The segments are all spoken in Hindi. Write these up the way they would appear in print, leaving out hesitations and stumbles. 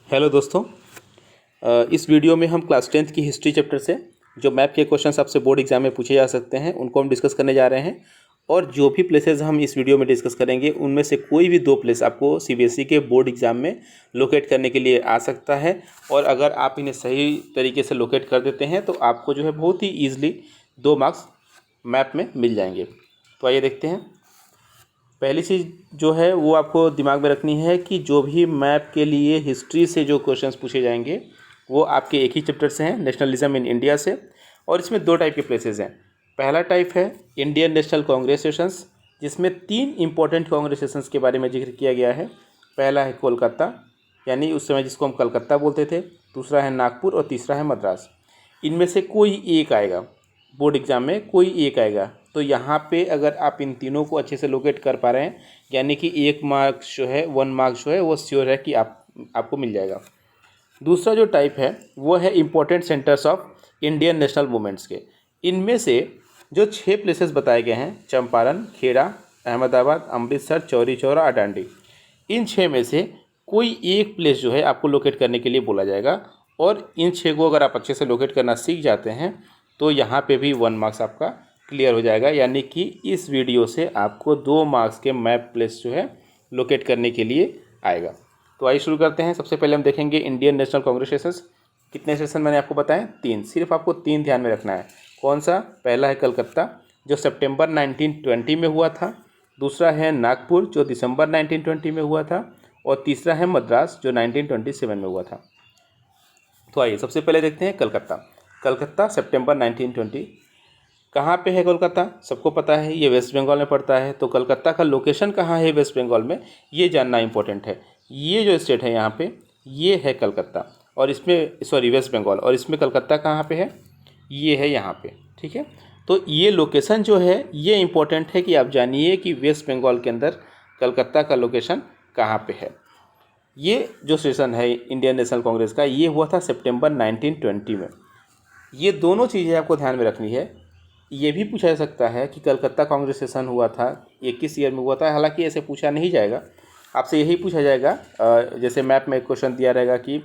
हेलो दोस्तों। इस वीडियो में हम क्लास 10th की हिस्ट्री चैप्टर से जो मैप के क्वेश्चंस आपसे बोर्ड एग्जाम में पूछे जा सकते हैं उनको हम डिस्कस करने जा रहे हैं। और जो भी प्लेसेस हम इस वीडियो में डिस्कस करेंगे उनमें से कोई भी 2 प्लेस आपको सीबीएसई के बोर्ड एग्जाम में लोकेट करने के लिए आ सकता है। और अगर आप इन्हें सही तरीके से लोकेट कर देते हैं तो आपको जो है बहुत ही ईजिली 2 मार्क्स मैप में मिल जाएंगे। तो आइए देखते हैं। पहली चीज़ जो है वो आपको दिमाग में रखनी है कि जो भी मैप के लिए हिस्ट्री से जो क्वेश्चंस पूछे जाएंगे वो आपके एक ही चैप्टर से हैं, नेशनलिज्म इन इंडिया से। और इसमें 2 टाइप के प्लेसेस हैं। पहला टाइप है इंडियन नेशनल कांग्रेस सेशंस, जिसमें 3 इंपॉर्टेंट कांग्रेस सेशंस के बारे में जिक्र किया गया है। पहला है कोलकाता, यानी उस समय जिसको हम कलकत्ता बोलते थे। दूसरा है नागपुर और तीसरा है मद्रास। इनमें से कोई एक आएगा, बोर्ड एग्ज़ाम में कोई एक आएगा। तो यहाँ पे अगर आप इन तीनों को अच्छे से लोकेट कर पा रहे हैं, यानी कि 1 मार्क्स जो है 1 मार्क्स जो है वो श्योर है कि आपको मिल जाएगा। दूसरा जो टाइप है वो है important centres of Indian national movements के। इनमें से जो 6 प्लेसेस बताए गए हैं, चंपारण, खेड़ा, अहमदाबाद, अमृतसर, चौरी चौरा, अडांडी, इन 6 में से कोई एक प्लेस जो है आपको लोकेट करने के लिए बोला जाएगा। और इन 6 को अगर आप अच्छे से लोकेट करना सीख जाते हैं तो यहाँ पे भी 1 मार्क्स आपका क्लियर हो जाएगा। यानी कि इस वीडियो से आपको 2 मार्क्स के मैप प्लेस जो है लोकेट करने के लिए आएगा। तो आइए शुरू करते हैं। सबसे पहले हम देखेंगे इंडियन नेशनल कांग्रेस सेशंस। कितने सेशन मैंने आपको बताएं? 3। सिर्फ आपको 3 ध्यान में रखना है। कौन सा? पहला है कलकत्ता जो सितंबर 1920 में हुआ था। दूसरा है नागपुर जो दिसंबर 1920 में हुआ था। और तीसरा है मद्रास जो 1927 में हुआ था। तो आइए सबसे पहले देखते हैं कलकत्ता। कलकत्ता सितंबर 1920। कहाँ पे है कोलकाता? सबको पता है, ये वेस्ट बंगाल में पड़ता है। तो कलकत्ता का लोकेशन कहाँ है वेस्ट बंगाल में, ये जानना इंपॉर्टेंट है। ये जो स्टेट है यहाँ पे, ये है कलकत्ता, और इसमें वेस्ट बंगाल, और इसमें कलकत्ता कहाँ पे है? ये है यहाँ पे। ठीक है, तो ये लोकेशन जो है ये इंपॉर्टेंट है कि आप जानिए कि वेस्ट बंगाल के अंदर कलकत्ता का लोकेशन कहाँ पे है। ये जो सेशन है इंडियन नेशनल कांग्रेस का, ये हुआ था सितंबर 1920 में। ये दोनों चीज़ें आपको ध्यान में रखनी है। ये भी पूछा जा सकता है कि कलकत्ता कांग्रेस सेशन हुआ था, ये किस ईयर में हुआ था। हालांकि ऐसे पूछा नहीं जाएगा, आपसे यही पूछा जाएगा, जैसे मैप में एक क्वेश्चन दिया रहेगा कि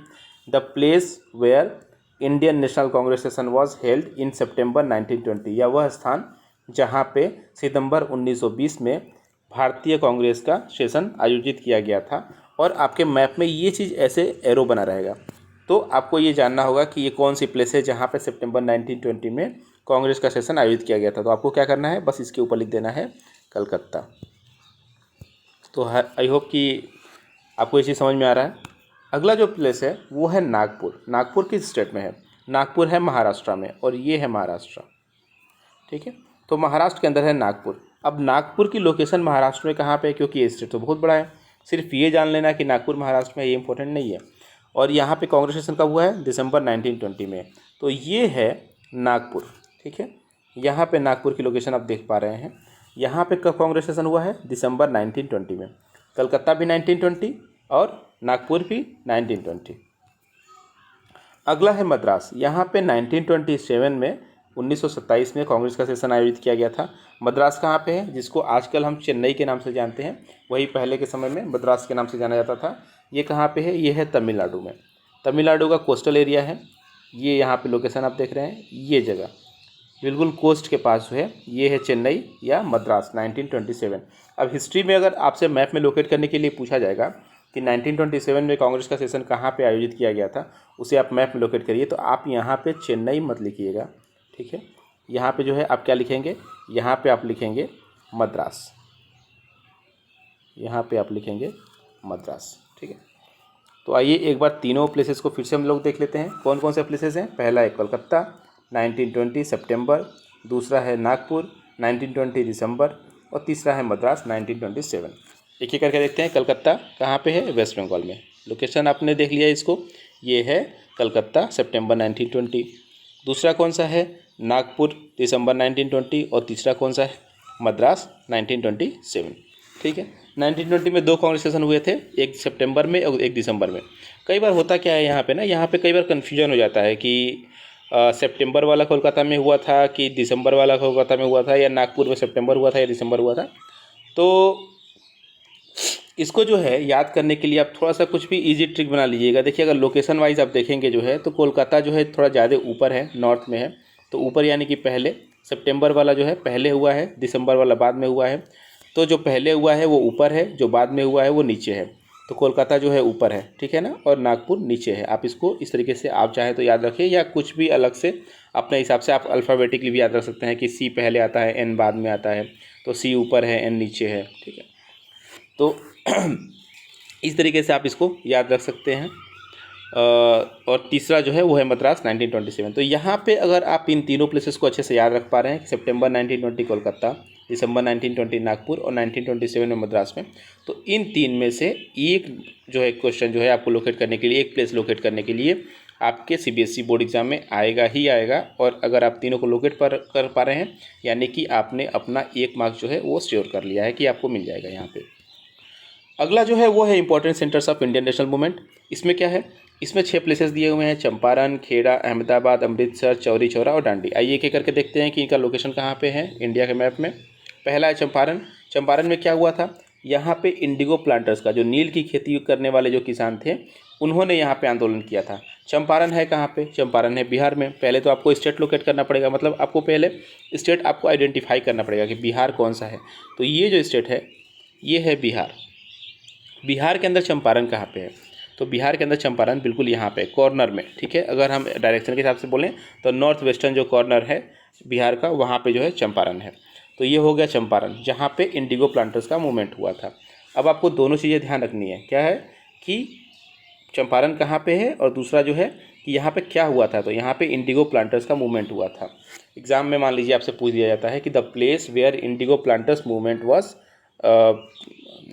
the place where Indian National Congress session was held in September 1920, या वह स्थान जहां पे सितंबर 1920 में भारतीय कांग्रेस का सेशन आयोजित किया गया था। और आपके मैप में ये चीज़ ऐसे एरो बना रहेगा। तो आपको ये जानना होगा कि ये कौन सी प्लेस है जहाँ पे सितंबर 1920 में कांग्रेस का सेशन आयोजित किया गया था। तो आपको क्या करना है, बस इसके ऊपर लिख देना है कलकत्ता। तो आई होप कि आपको ये चीज़ समझ में आ रहा है। अगला जो प्लेस है वो है नागपुर। नागपुर किस स्टेट में है? नागपुर है महाराष्ट्र में, और ये है महाराष्ट्र। ठीक है, तो महाराष्ट्र के अंदर है नागपुर। अब नागपुर की लोकेशन महाराष्ट्र में कहाँ पे है, क्योंकि ये स्टेट तो बहुत बड़ा है। सिर्फ ये जान लेना कि नागपुर महाराष्ट्र में, ये इंपॉर्टेंट नहीं है। और यहाँ पे कांग्रेस सेशन कब हुआ है? दिसंबर 1920 में। तो ये है नागपुर। ठीक है, यहाँ पे नागपुर की लोकेशन आप देख पा रहे हैं। यहाँ पे कब कांग्रेस सेशन हुआ है? दिसंबर 1920 में। कलकत्ता भी 1920 और नागपुर भी 1920। अगला है मद्रास। यहाँ पे 1927 में 1927 में कांग्रेस का सेशन आयोजित किया गया था। मद्रास कहाँ पे है? जिसको आजकल हम चेन्नई के नाम से जानते हैं, वही पहले के समय में मद्रास के नाम से जाना जाता था। ये कहाँ पे है? ये है तमिलनाडु में। तमिलनाडु का कोस्टल एरिया है ये। यहाँ पे लोकेशन आप देख रहे हैं, ये जगह बिल्कुल कोस्ट के पास जो है ये है चेन्नई या मद्रास 1927। अब हिस्ट्री में अगर आपसे मैप में लोकेट करने के लिए पूछा जाएगा कि 1927 में कांग्रेस का सेशन कहाँ पे आयोजित किया गया था, उसे आप मैप में लोकेट करिए। तो आप यहाँ पे चेन्नई मत लिखिएगा। ठीक है, यहाँ पे जो है आप क्या लिखेंगे? यहाँ पे आप लिखेंगे मद्रास। यहाँ पे आप लिखेंगे मद्रास। ठीक है, तो आइए एक बार तीनों प्लेसेस को फिर से हम लोग देख लेते हैं। कौन कौन से प्लेसेस हैं? पहला है कोलकाता 1920 सितंबर, दूसरा है नागपुर 1920 दिसंबर, और तीसरा है मद्रास 1927। एक एक करके देखते हैं। कलकत्ता कहाँ पे है? वेस्ट बंगाल में। लोकेशन आपने देख लिया इसको, ये है कलकत्ता सितंबर 1920। दूसरा कौन सा है? नागपुर दिसंबर 1920, और तीसरा कौन सा है? मद्रास 1927। ठीक है, 1920 में 2 कांग्रेस सेशन हुए थे, एक सितंबर में और एक दिसंबर में। कई बार होता क्या है यहाँ पे ना, यहाँ पे कई बार कन्फ्यूजन हो जाता है कि सितंबर वाला कोलकाता में हुआ था कि दिसंबर वाला कोलकाता में हुआ था, या नागपुर में सितंबर हुआ था या दिसंबर हुआ था। तो इसको जो है याद करने के लिए आप थोड़ा सा कुछ भी इजी ट्रिक बना लीजिएगा। देखिए अगर लोकेशन वाइज आप देखेंगे जो है तो कोलकाता जो है थोड़ा ज़्यादा ऊपर है, नॉर्थ में है। तो ऊपर यानी कि पहले सितंबर वाला जो है पहले हुआ है, दिसंबर वाला बाद में हुआ है। तो जो पहले हुआ है वो ऊपर है, जो बाद में हुआ है वो नीचे है। तो कोलकाता जो है ऊपर है, ठीक है ना, और नागपुर नीचे है। आप इसको इस तरीके से आप चाहे तो याद रखिए, या कुछ भी अलग से अपने हिसाब से आप अल्फ़ाबेटिकली भी याद रख सकते हैं कि सी पहले आता है, एन बाद में आता है। तो सी ऊपर है, एन नीचे है, ठीक है। तो इस तरीके से आप इसको याद रख सकते हैं। और तीसरा जो है वो है मद्रास 1927। तो यहाँ पे अगर आप इन तीनों प्लेसेस को अच्छे से याद रख पा रहे हैं कि सितंबर 1920 कोलकाता, दिसंबर 1920 नागपुर और 1927 में मद्रास में, तो इन तीन में से एक जो है क्वेश्चन जो है आपको लोकेट करने के लिए, एक प्लेस लोकेट करने के लिए आपके सीबीएसई बोर्ड एग्जाम में आएगा ही आएगा। और अगर आप तीनों को लोकेट कर पा रहे हैं यानी कि आपने अपना 1 मार्क्स जो है वो श्योर कर लिया है कि आपको मिल जाएगा यहाँ पे। अगला जो है वो है important centres of Indian national movement. इसमें क्या है, इसमें 6 प्लेसेस दिए हुए हैं, चंपारण, खेड़ा, अहमदाबाद, अमृतसर, चौरी चौरा और डांडी। आइए एक एक करके देखते हैं कि इनका लोकेशन कहाँ पे है इंडिया के मैप में। पहला है चंपारण। चंपारण में क्या हुआ था, यहाँ पे इंडिगो प्लांटर्स का, जो नील की खेती करने वाले जो किसान थे, उन्होंने यहाँ पे आंदोलन किया था। चंपारण है कहाँ पे, चंपारण है बिहार में। पहले तो आपको स्टेट लोकेट करना पड़ेगा, मतलब आपको पहले स्टेट आपको आइडेंटिफाई करना पड़ेगा कि बिहार कौन सा है। तो ये जो स्टेट है ये है बिहार। बिहार के अंदर चंपारण कहाँ पे है, तो बिहार के अंदर चंपारण बिल्कुल यहाँ पे कॉर्नर में, ठीक है। अगर हम डायरेक्शन के हिसाब से बोलें तो नॉर्थ वेस्टर्न जो कॉर्नर है बिहार का, वहाँ पे जो है चंपारण है। तो ये हो गया चंपारण, जहाँ पे इंडिगो प्लांटर्स का मूवमेंट हुआ था। अब आपको दोनों चीज़ें ध्यान रखनी है, क्या है कि चंपारण कहाँ पे है और दूसरा जो है कि यहाँ पे क्या हुआ था। तो यहाँ पे इंडिगो प्लांटर्स का मूवमेंट हुआ था। एग्जाम में मान लीजिए आपसे पूछ दिया जाता है कि the place where indigo planters movement was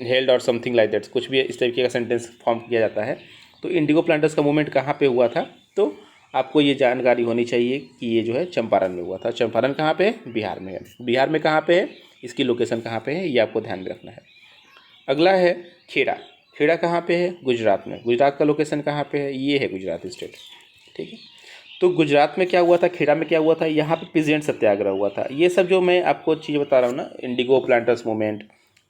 held और समथिंग लाइक दैट, कुछ भी इस तरीके का सेंटेंस फॉर्म किया जाता है। तो इंडिगो प्लांटर्स का मूवमेंट कहाँ पे हुआ था, तो आपको ये जानकारी होनी चाहिए कि ये जो है चंपारण में हुआ था। चंपारण कहाँ पे है, बिहार में है। बिहार में कहाँ पे है, इसकी लोकेशन कहाँ पे है, ये आपको ध्यान में रखना है। अगला है खेड़ा। खेड़ा कहाँ पे है, गुजरात में। गुजरात का लोकेशन कहाँ पे है, ये है गुजरात स्टेट, ठीक है। तो गुजरात में क्या हुआ था, खेड़ा में क्या हुआ था, यहाँ पे पीजेंट सत्याग्रह हुआ था। ये सब जो मैं आपको चीज़ बता रहा हूँ ना, इंडिगो प्लांटर्स मूवमेंट,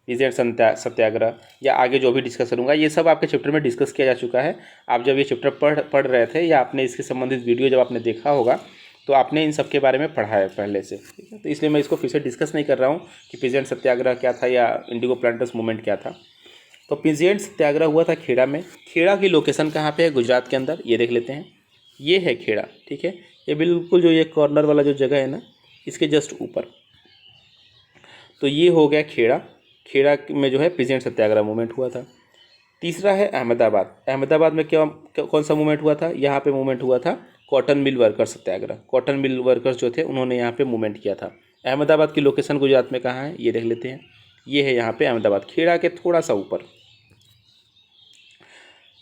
पीजेंट सत्याग्रह, या आगे जो भी डिस्कस करूँगा, ये सब आपके चैप्टर में डिस्कस किया जा चुका है। आप जब ये चैप्टर पढ़ रहे थे या आपने इसके संबंधित वीडियो जब आपने देखा होगा तो आपने इन सब के बारे में पढ़ा है पहले से, ठीक है। तो इसलिए मैं इसको फिर से डिस्कस नहीं कर रहा हूँ कि पीजेंट सत्याग्रह क्या था या इंडिगो प्लांटर्स मूवमेंट क्या था। तो पीजेंट सत्याग्रह हुआ था खेड़ा में। खेड़ा की लोकेशन कहाँ पे है, गुजरात के अंदर, ये देख लेते हैं। ये है खेड़ा, ठीक है। ये बिल्कुल जो ये कॉर्नर वाला जो जगह है ना, इसके जस्ट ऊपर। तो ये हो गया खेड़ा। खेड़ा में जो है पीजेंट सत्याग्रह मूवमेंट हुआ था। तीसरा है अहमदाबाद। अहमदाबाद में क्या कौन सा मूवमेंट हुआ था, यहाँ पे मूवमेंट हुआ था कॉटन मिल वर्कर्स सत्याग्रह। कॉटन मिल वर्कर्स जो थे उन्होंने यहाँ पे मूवमेंट किया था। अहमदाबाद की लोकेशन गुजरात में कहाँ है, ये देख लेते हैं। ये है यहाँ पे अहमदाबाद, खेड़ा के थोड़ा सा ऊपर।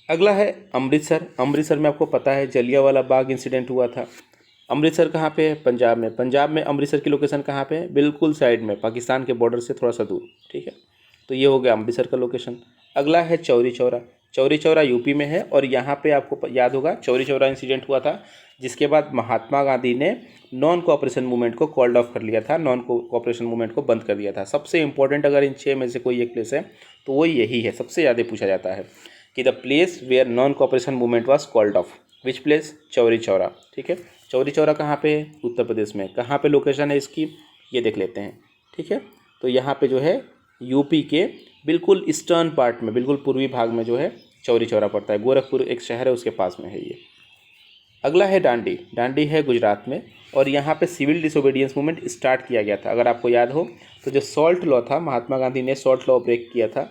अगला है अमृतसर। अमृतसर में आपको पता है जलियांवाला बाग इंसिडेंट हुआ था। अमृतसर कहाँ पे है, पंजाब में। पंजाब में अमृतसर की लोकेशन कहाँ पे है, बिल्कुल साइड में, पाकिस्तान के बॉर्डर से थोड़ा सा दूर, ठीक है। तो ये हो गया अमृतसर का लोकेशन। अगला है चौरी चौरा। चौरी चौरा यूपी में है और यहाँ पे आपको याद होगा चौरी चौरा इंसिडेंट हुआ था, जिसके बाद महात्मा गांधी ने नॉन कोऑपरेशन मूवमेंट को कॉल्ड ऑफ कर लिया था, नॉन कोऑपरेशन मूवमेंट को बंद कर दिया था। सबसे इंपॉर्टेंट अगर इन 6 में से कोई एक प्लेस है तो वो यही है, सबसे ज़्यादा पूछा जाता है कि the place where non cooperation movement was called off, which place, Chauri Chaura, ठीक है। चौरी चौरा कहाँ पे है, उत्तर प्रदेश में। कहाँ पे लोकेशन है इसकी, ये देख लेते हैं, ठीक है। तो यहाँ पे जो है यूपी के बिल्कुल ईस्टर्न पार्ट में, बिल्कुल पूर्वी भाग में जो है चौरी चौरा पड़ता है। गोरखपुर एक शहर है उसके पास में है ये। अगला है डांडी। डांडी है गुजरात में और यहाँ पे सिविल डिसोबीडियंस मूवमेंट स्टार्ट किया गया था। अगर आपको याद हो तो जो सॉल्ट लॉ था, महात्मा गांधी ने सॉल्ट लॉ ब्रेक किया था।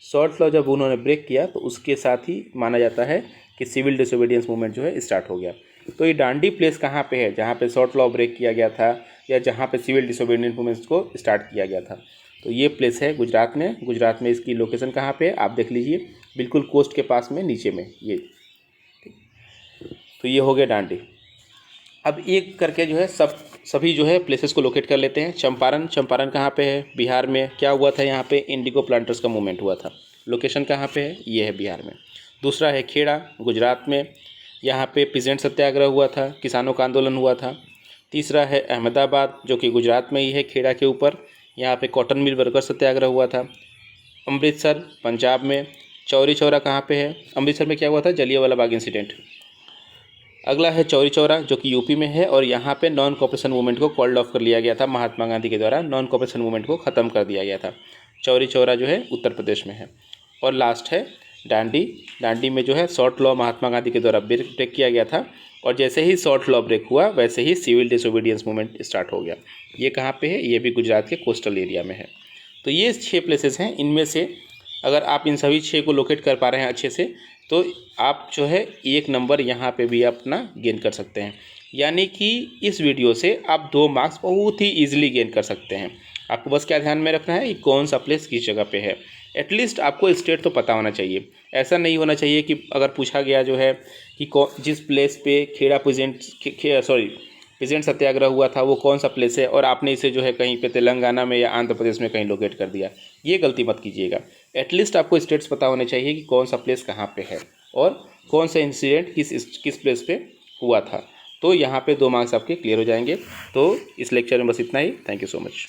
सॉल्ट लॉ जब उन्होंने ब्रेक किया तो उसके साथ ही माना जाता है कि सिविल डिसोबीडियंस मूवमेंट जो है स्टार्ट हो गया। तो ये डांडी प्लेस कहाँ पे है, जहाँ पे सॉल्ट लॉ ब्रेक किया गया था या जहाँ पे सिविल डिसोबीडियंस मूवमेंट्स को स्टार्ट किया गया था। तो ये प्लेस है गुजरात में। गुजरात में इसकी लोकेशन कहाँ पे है आप देख लीजिए, बिल्कुल कोस्ट के पास में नीचे में ये। तो ये हो गया डांडी। अब एक करके जो है सभी जो है प्लेसेस को लोकेट कर लेते हैं। चंपारण। चंपारण कहाँ पे है, बिहार में। क्या हुआ था यहाँ पे, इंडिगो प्लांटर्स का मूवमेंट हुआ था। लोकेशन कहाँ पे है, ये है बिहार में। दूसरा है खेड़ा, गुजरात में। यहाँ पे पीजेंट सत्याग्रह हुआ था, किसानों का आंदोलन हुआ था। तीसरा है अहमदाबाद, जो कि गुजरात में ही है, खेड़ा के ऊपर। यहाँ पे कॉटन मिल वर्कर सत्याग्रह हुआ था। अमृतसर पंजाब में। चौरी चौरा कहाँ पे है? अमृतसर में क्या हुआ था? जलियांवाला बाग इंसिडेंट। अगला है चौरी चौरा जो कि यूपी में है और यहाँ पे नॉन कॉपरेशन मूवमेंट को कॉल्ड ऑफ कर लिया गया था। महात्मा गांधी के द्वारा नॉन कॉपरेशन मूवमेंट को ख़त्म कर दिया गया था। चौरी चौरा जो है उत्तर प्रदेश में है। और लास्ट है डांडी। डांडी में जो है शॉर्ट लॉ महात्मा गांधी के द्वारा ब्रेक किया गया था और जैसे ही शॉर्ट लॉ ब्रेक हुआ वैसे ही सिविल डिसोबीडियंस मूवमेंट स्टार्ट हो गया। ये कहाँ पे है? ये भी गुजरात के कोस्टल एरिया में है। तो ये 6 प्लेसेस हैं। इनमें से अगर आप इन सभी 6 को लोकेट कर पा रहे हैं अच्छे से तो आप जो है 1 नंबर यहाँ पे भी अपना गेन कर सकते हैं। यानी कि इस वीडियो से आप 2 मार्क्स बहुत ही ईजिली गेन कर सकते हैं। आपको बस क्या ध्यान में रखना है कि कौन सा प्लेस किस जगह पे है। एटलीस्ट आपको स्टेट तो पता होना चाहिए। ऐसा नहीं होना चाहिए कि अगर पूछा गया जो है कि जिस प्लेस पे खेड़ा प्रेजेंट सत्याग्रह हुआ था वो कौन सा प्लेस है और आपने इसे जो है कहीं पे तेलंगाना में या आंध्र प्रदेश में कहीं लोकेट कर दिया। ये गलती मत कीजिएगा। एटलीस्ट आपको स्टेट्स पता होने चाहिए कि कौन सा प्लेस कहाँ पे है और कौन सा इंसिडेंट किस प्लेस पे हुआ था। तो यहाँ पे 2 मार्क्स आपके क्लियर हो जाएंगे। तो इस लेक्चर में बस इतना ही। Thank you so much.